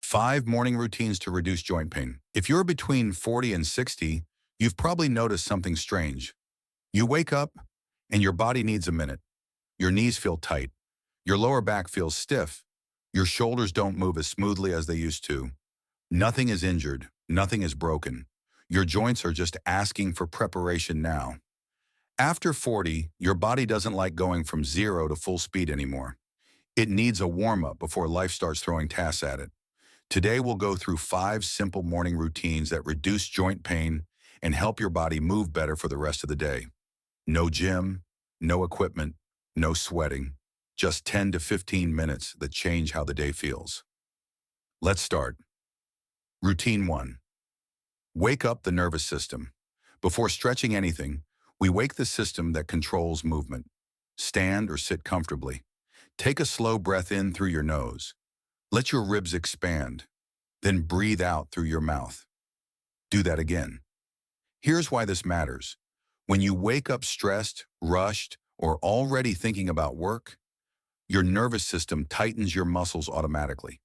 5 morning routines to reduce joint pain. If you're between 40 and 60, you've probably noticed something strange. You wake up and your body needs a minute. Your knees feel tight. Your lower back feels stiff. Your shoulders don't move as smoothly as they used to. Nothing is injured. Nothing is broken. Your joints are just asking for preparation now. After 40, your body doesn't like going from zero to full speed anymore. It needs a warm-up before life starts throwing tasks at it. Today, we'll go through 5 simple morning routines that reduce joint pain and help your body move better for the rest of the day. No gym, no equipment, no sweating. Just 10 to 15 minutes that change how the day feels. Let's start. Routine 1. Wake up the nervous system. Before stretching anything, we wake the system that controls movement. Stand or sit comfortably. Take a slow breath in through your nose. Let your ribs expand. Then breathe out through your mouth. Do that again. Here's why this matters. When you wake up stressed, rushed, or already thinking about work, your nervous system tightens your muscles automatically.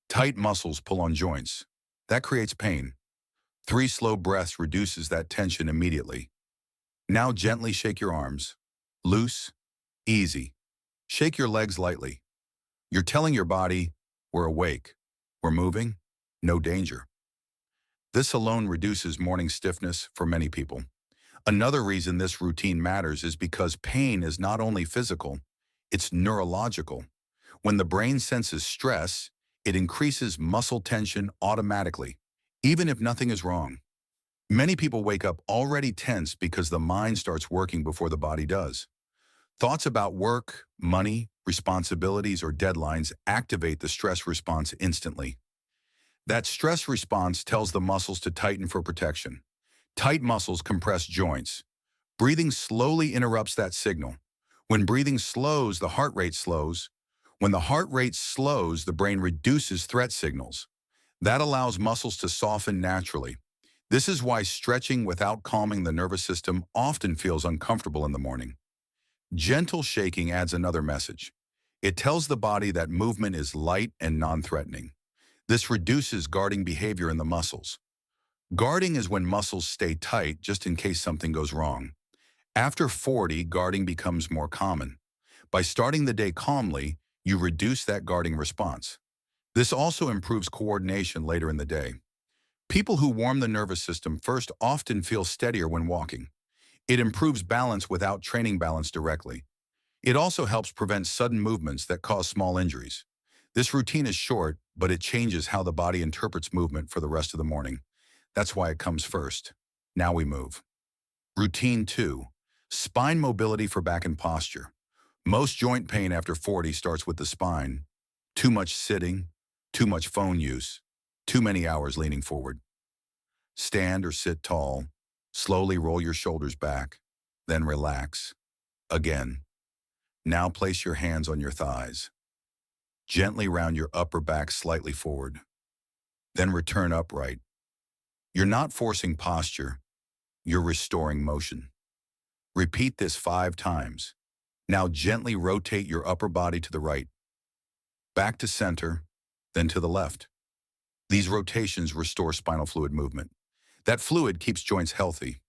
Tight muscles pull on joints. That creates pain. 3 slow breaths reduces that tension immediately. Now gently shake your arms. Loose, easy. Shake your legs lightly. You're telling your body, we're awake, we're moving, no danger. This alone reduces morning stiffness for many people. Another reason this routine matters is because pain is not only physical, it's neurological. When the brain senses stress, it increases muscle tension automatically, even if nothing is wrong. Many people wake up already tense because the mind starts working before the body does. Thoughts about work, money, responsibilities, or deadlines activate the stress response instantly. That stress response tells the muscles to tighten for protection. Tight muscles compress joints. Breathing slowly interrupts that signal. When breathing slows, the heart rate slows. When the heart rate slows, the brain reduces threat signals. That allows muscles to soften naturally. This is why stretching without calming the nervous system often feels uncomfortable in the morning. Gentle shaking adds another message. It tells the body that movement is light and non-threatening. This reduces guarding behavior in the muscles. Guarding is when muscles stay tight just in case something goes wrong. After 40, guarding becomes more common. By starting the day calmly, you reduce that guarding response. This also improves coordination later in the day. People who warm the nervous system first often feel steadier when walking. It improves balance without training balance directly. It also helps prevent sudden movements that cause small injuries. This routine is short, but it changes how the body interprets movement for the rest of the morning. That's why it comes first. Now we move. Routine 2. Spine mobility for back and posture. Most joint pain after 40 starts with the spine. Too much sitting, too much phone use, too many hours leaning forward. Stand or sit tall. Slowly roll your shoulders back, then relax. Again. Now place your hands on your thighs. Gently round your upper back slightly forward. Then return upright. You're not forcing posture, you're restoring motion. Repeat this 5 times. Now gently rotate your upper body to the right, back to center, then to the left. These rotations restore spinal fluid movement. That fluid keeps joints healthy.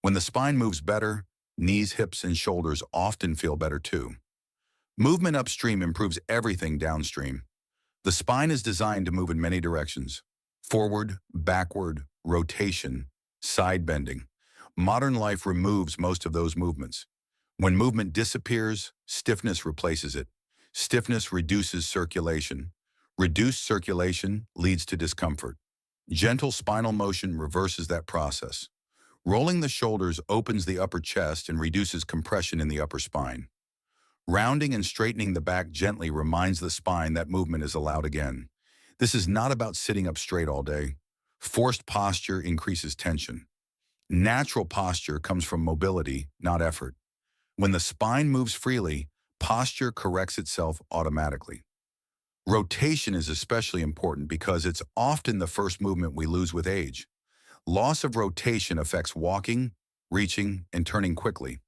When the spine moves better, knees, hips, and shoulders often feel better too. Movement upstream improves everything downstream. The spine is designed to move in many directions: forward, backward, rotation, side bending. Modern life removes most of those movements. When movement disappears, stiffness replaces it. Stiffness reduces circulation. Reduced circulation leads to discomfort. Gentle spinal motion reverses that process. Rolling the shoulders opens the upper chest and reduces compression in the upper spine. Rounding and straightening the back gently reminds the spine that movement is allowed again. This is not about sitting up straight all day. Forced posture increases tension. Natural posture comes from mobility, not effort. When the spine moves freely, posture corrects itself automatically. Rotation is especially important because it's often the first movement we lose with age. Loss of rotation affects walking, reaching, and turning quickly.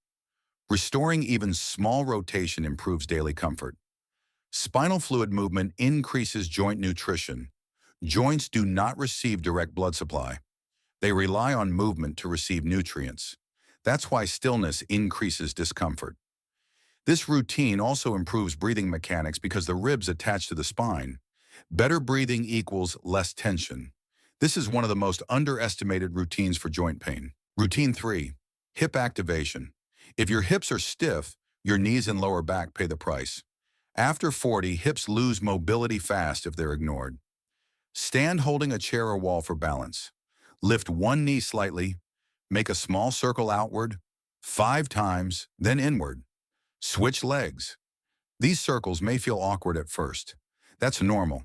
Restoring even small rotation improves daily comfort. Spinal fluid movement increases joint nutrition. Joints do not receive direct blood supply. They rely on movement to receive nutrients. That's why stillness increases discomfort. This routine also improves breathing mechanics because the ribs attach to the spine. Better breathing equals less tension. This is one of the most underestimated routines for joint pain. Routine 3, hip activation. If your hips are stiff, your knees and lower back pay the price. After 40, hips lose mobility fast if they're ignored. Stand holding a chair or wall for balance. Lift one knee slightly, make a small circle outward, 5 times, then inward. Switch legs. These circles may feel awkward at first. That's normal.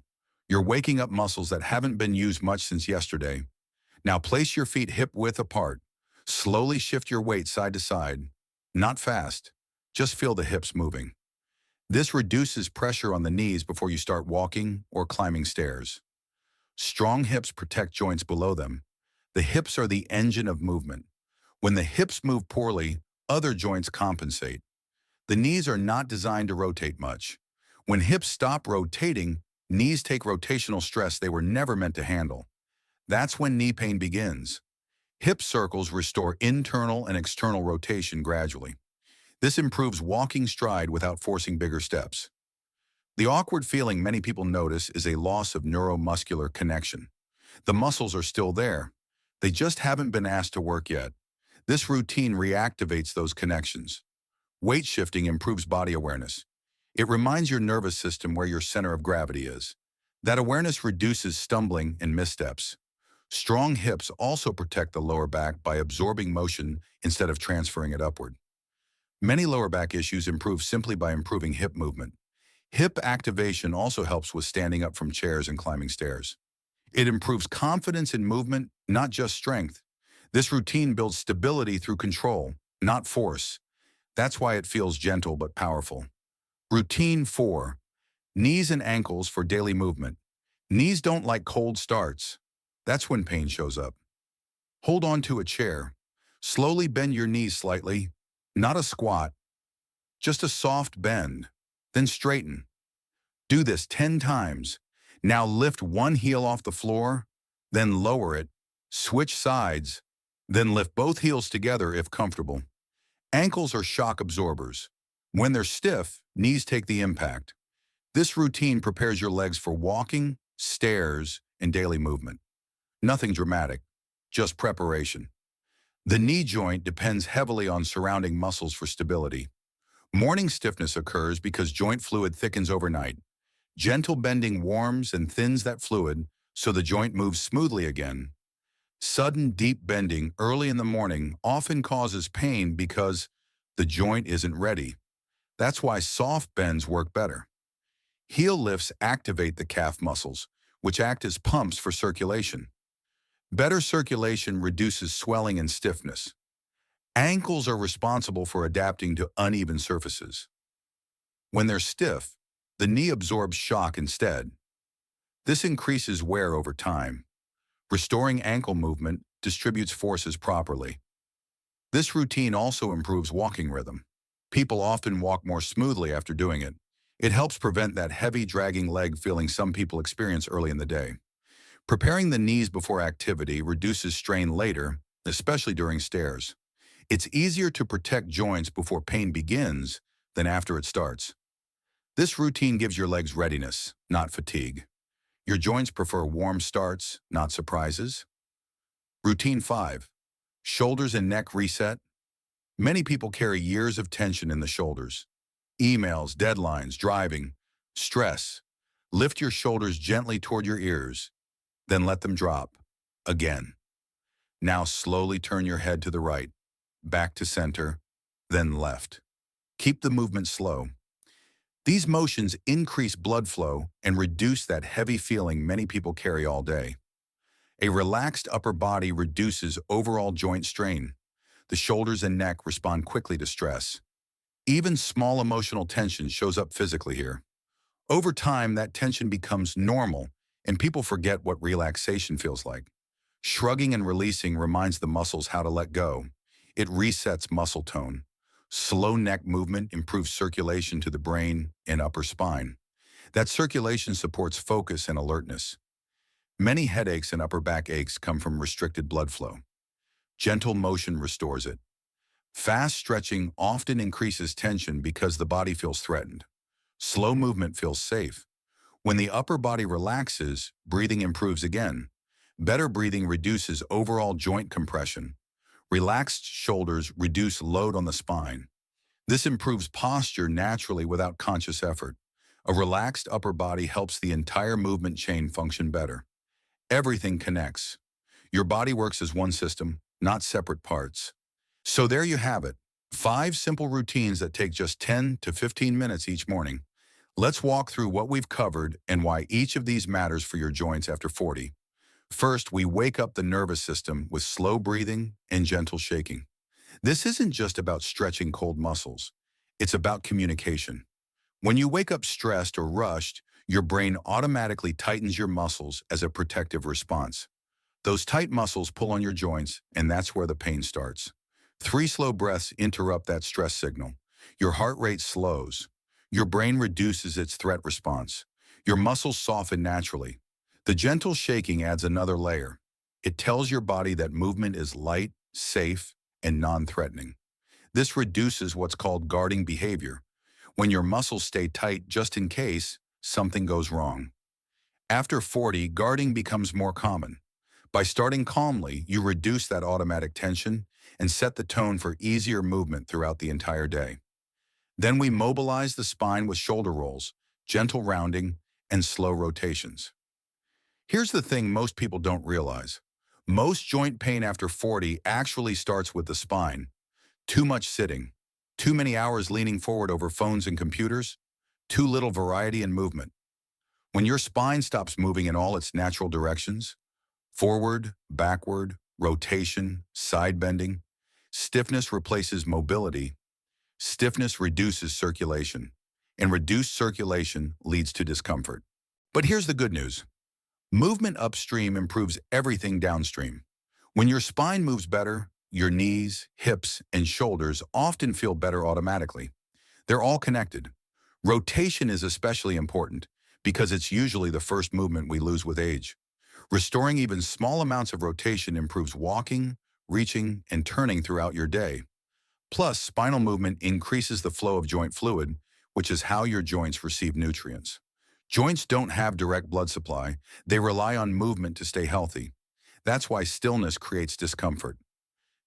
You're waking up muscles that haven't been used much since yesterday. Now place your feet hip-width apart. Slowly shift your weight side to side. Not fast. Just feel the hips moving. This reduces pressure on the knees before you start walking or climbing stairs. Strong hips protect joints below them. The hips are the engine of movement. When the hips move poorly, other joints compensate. The knees are not designed to rotate much. When hips stop rotating, knees take rotational stress they were never meant to handle. That's when knee pain begins. Hip circles restore internal and external rotation gradually. This improves walking stride without forcing bigger steps. The awkward feeling many people notice is a loss of neuromuscular connection. The muscles are still there. They just haven't been asked to work yet. This routine reactivates those connections. Weight shifting improves body awareness. It reminds your nervous system where your center of gravity is. That awareness reduces stumbling and missteps. Strong hips also protect the lower back by absorbing motion instead of transferring it upward. Many lower back issues improve simply by improving hip movement. Hip activation also helps with standing up from chairs and climbing stairs. It improves confidence in movement, not just strength. This routine builds stability through control, not force. That's why it feels gentle but powerful. Routine 4, knees and ankles for daily movement. Knees don't like cold starts. That's when pain shows up. Hold on to a chair. Slowly bend your knees slightly. Not a squat, just a soft bend. Then straighten. Do this 10 times. Now lift one heel off the floor, then lower it. Switch sides, then lift both heels together if comfortable. Ankles are shock absorbers. When they're stiff, knees take the impact. This routine prepares your legs for walking, stairs, and daily movement. Nothing dramatic, just preparation. The knee joint depends heavily on surrounding muscles for stability. Morning stiffness occurs because joint fluid thickens overnight. Gentle bending warms and thins that fluid so the joint moves smoothly again. Sudden deep bending early in the morning often causes pain because the joint isn't ready. That's why soft bends work better. Heel lifts activate the calf muscles, which act as pumps for circulation. Better circulation reduces swelling and stiffness. Ankles are responsible for adapting to uneven surfaces. When they're stiff, the knee absorbs shock instead. This increases wear over time. Restoring ankle movement distributes forces properly. This routine also improves walking rhythm. People often walk more smoothly after doing it. It helps prevent that heavy, dragging leg feeling some people experience early in the day. Preparing the knees before activity reduces strain later, especially during stairs. It's easier to protect joints before pain begins than after it starts. This routine gives your legs readiness, not fatigue. Your joints prefer warm starts, not surprises. Routine 5, shoulders and neck reset. Many people carry years of tension in the shoulders. Emails, deadlines, driving, stress. Lift your shoulders gently toward your ears, then let them drop. Again. Now slowly turn your head to the right, back to center, then left. Keep the movement slow. These motions increase blood flow and reduce that heavy feeling many people carry all day. A relaxed upper body reduces overall joint strain. The shoulders and neck respond quickly to stress. Even small emotional tension shows up physically here. Over time, that tension becomes normal, and people forget what relaxation feels like. Shrugging and releasing reminds the muscles how to let go. It resets muscle tone. Slow neck movement improves circulation to the brain and upper spine. That circulation supports focus and alertness. Many headaches and upper back aches come from restricted blood flow. Gentle motion restores it. Fast stretching often increases tension because the body feels threatened. Slow movement feels safe. When the upper body relaxes, breathing improves again. Better breathing reduces overall joint compression. Relaxed shoulders reduce load on the spine. This improves posture naturally without conscious effort. A relaxed upper body helps the entire movement chain function better. Everything connects. Your body works as one system, not separate parts. So there you have it. 5 simple routines that take just 10 to 15 minutes each morning. Let's walk through what we've covered and why each of these matters for your joints after 40. First, we wake up the nervous system with slow breathing and gentle shaking. This isn't just about stretching cold muscles. It's about communication. When you wake up stressed or rushed, your brain automatically tightens your muscles as a protective response. Those tight muscles pull on your joints, and that's where the pain starts. 3 slow breaths interrupt that stress signal. Your heart rate slows. Your brain reduces its threat response. Your muscles soften naturally. The gentle shaking adds another layer. It tells your body that movement is light, safe, and non-threatening. This reduces what's called guarding behavior, when your muscles stay tight just in case something goes wrong. After 40, guarding becomes more common. By starting calmly, you reduce that automatic tension and set the tone for easier movement throughout the entire day. Then we mobilize the spine with shoulder rolls, gentle rounding, and slow rotations. Here's the thing most people don't realize. Most joint pain after 40 actually starts with the spine. Too much sitting, too many hours leaning forward over phones and computers, too little variety in movement. When your spine stops moving in all its natural directions, forward, backward, rotation, side bending, stiffness replaces mobility. Stiffness reduces circulation, and reduced circulation leads to discomfort. But here's the good news. Movement upstream improves everything downstream. When your spine moves better, your knees, hips, and shoulders often feel better automatically. They're all connected. Rotation is especially important because it's usually the first movement we lose with age. Restoring even small amounts of rotation improves walking, reaching, and turning throughout your day. Plus, spinal movement increases the flow of joint fluid, which is how your joints receive nutrients. Joints don't have direct blood supply. They rely on movement to stay healthy. That's why stillness creates discomfort.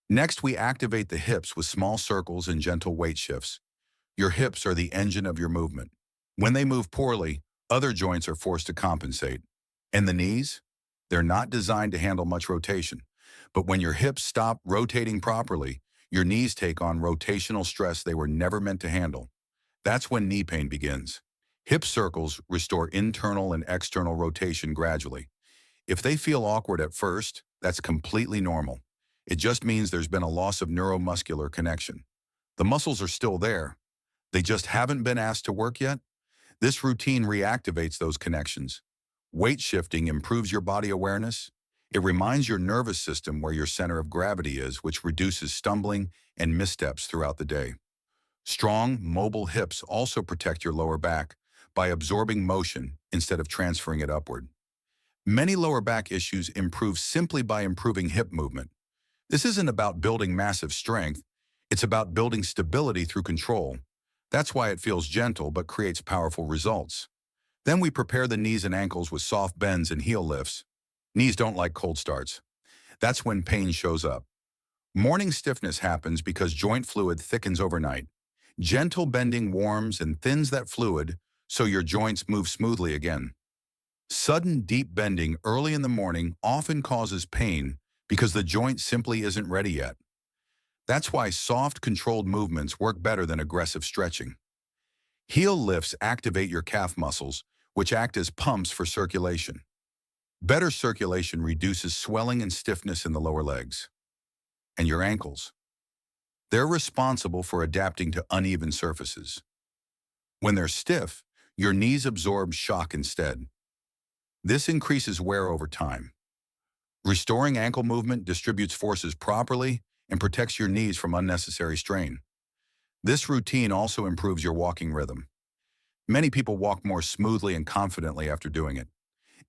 Next, we activate the hips with small circles and gentle weight shifts. Your hips are the engine of your movement. When they move poorly, other joints are forced to compensate. And the knees? They're not designed to handle much rotation. But when your hips stop rotating properly, your knees take on rotational stress they were never meant to handle. That's when knee pain begins. Hip circles restore internal and external rotation gradually. If they feel awkward at first, that's completely normal. It just means there's been a loss of neuromuscular connection. The muscles are still there. They just haven't been asked to work yet. This routine reactivates those connections. Weight shifting improves your body awareness. It reminds your nervous system where your center of gravity is, which reduces stumbling and missteps throughout the day. Strong, mobile hips also protect your lower back by absorbing motion instead of transferring it upward. Many lower back issues improve simply by improving hip movement. This isn't about building massive strength. It's about building stability through control. That's why it feels gentle but creates powerful results. Then we prepare the knees and ankles with soft bends and heel lifts. Knees don't like cold starts. That's when pain shows up. Morning stiffness happens because joint fluid thickens overnight. Gentle bending warms and thins that fluid so your joints move smoothly again. Sudden deep bending early in the morning often causes pain because the joint simply isn't ready yet. That's why soft, controlled movements work better than aggressive stretching. Heel lifts activate your calf muscles, which act as pumps for circulation. Better circulation reduces swelling and stiffness in the lower legs. And your ankles. They're responsible for adapting to uneven surfaces. When they're stiff, your knees absorb shock instead. This increases wear over time. Restoring ankle movement distributes forces properly and protects your knees from unnecessary strain. This routine also improves your walking rhythm. Many people walk more smoothly and confidently after doing it.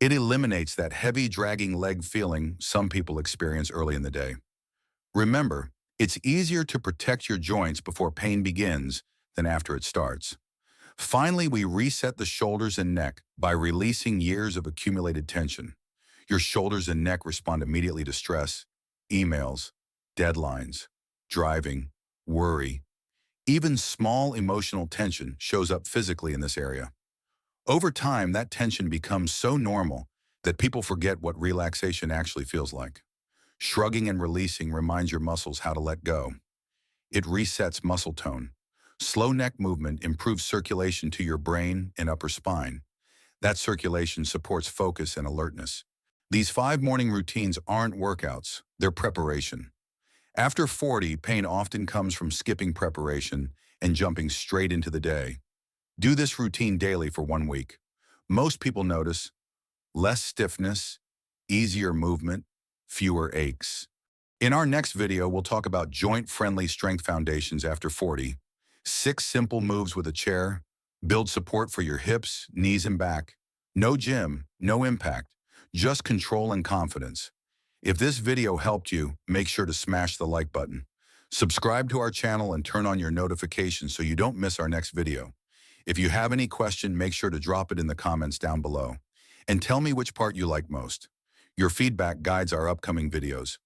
It eliminates that heavy, dragging leg feeling some people experience early in the day. Remember, it's easier to protect your joints before pain begins than after it starts. Finally, we reset the shoulders and neck by releasing years of accumulated tension. Your shoulders and neck respond immediately to stress, emails, deadlines, driving, worry. Even small emotional tension shows up physically in this area. Over time, that tension becomes so normal that people forget what relaxation actually feels like. Shrugging and releasing reminds your muscles how to let go. It resets muscle tone. Slow neck movement improves circulation to your brain and upper spine. That circulation supports focus and alertness. These 5 morning routines aren't workouts, they're preparation. After 40, pain often comes from skipping preparation and jumping straight into the day. Do this routine daily for 1 week. Most people notice less stiffness, easier movement, fewer aches. In our next video, we'll talk about joint-friendly strength foundations after 40. 6 simple moves with a chair. Build support for your hips, knees, and back. No gym, no impact, just control and confidence. If this video helped you, make sure to smash the like button. Subscribe to our channel and turn on your notifications so you don't miss our next video. If you have any question, make sure to drop it in the comments down below. And tell me which part you like most. Your feedback guides our upcoming videos.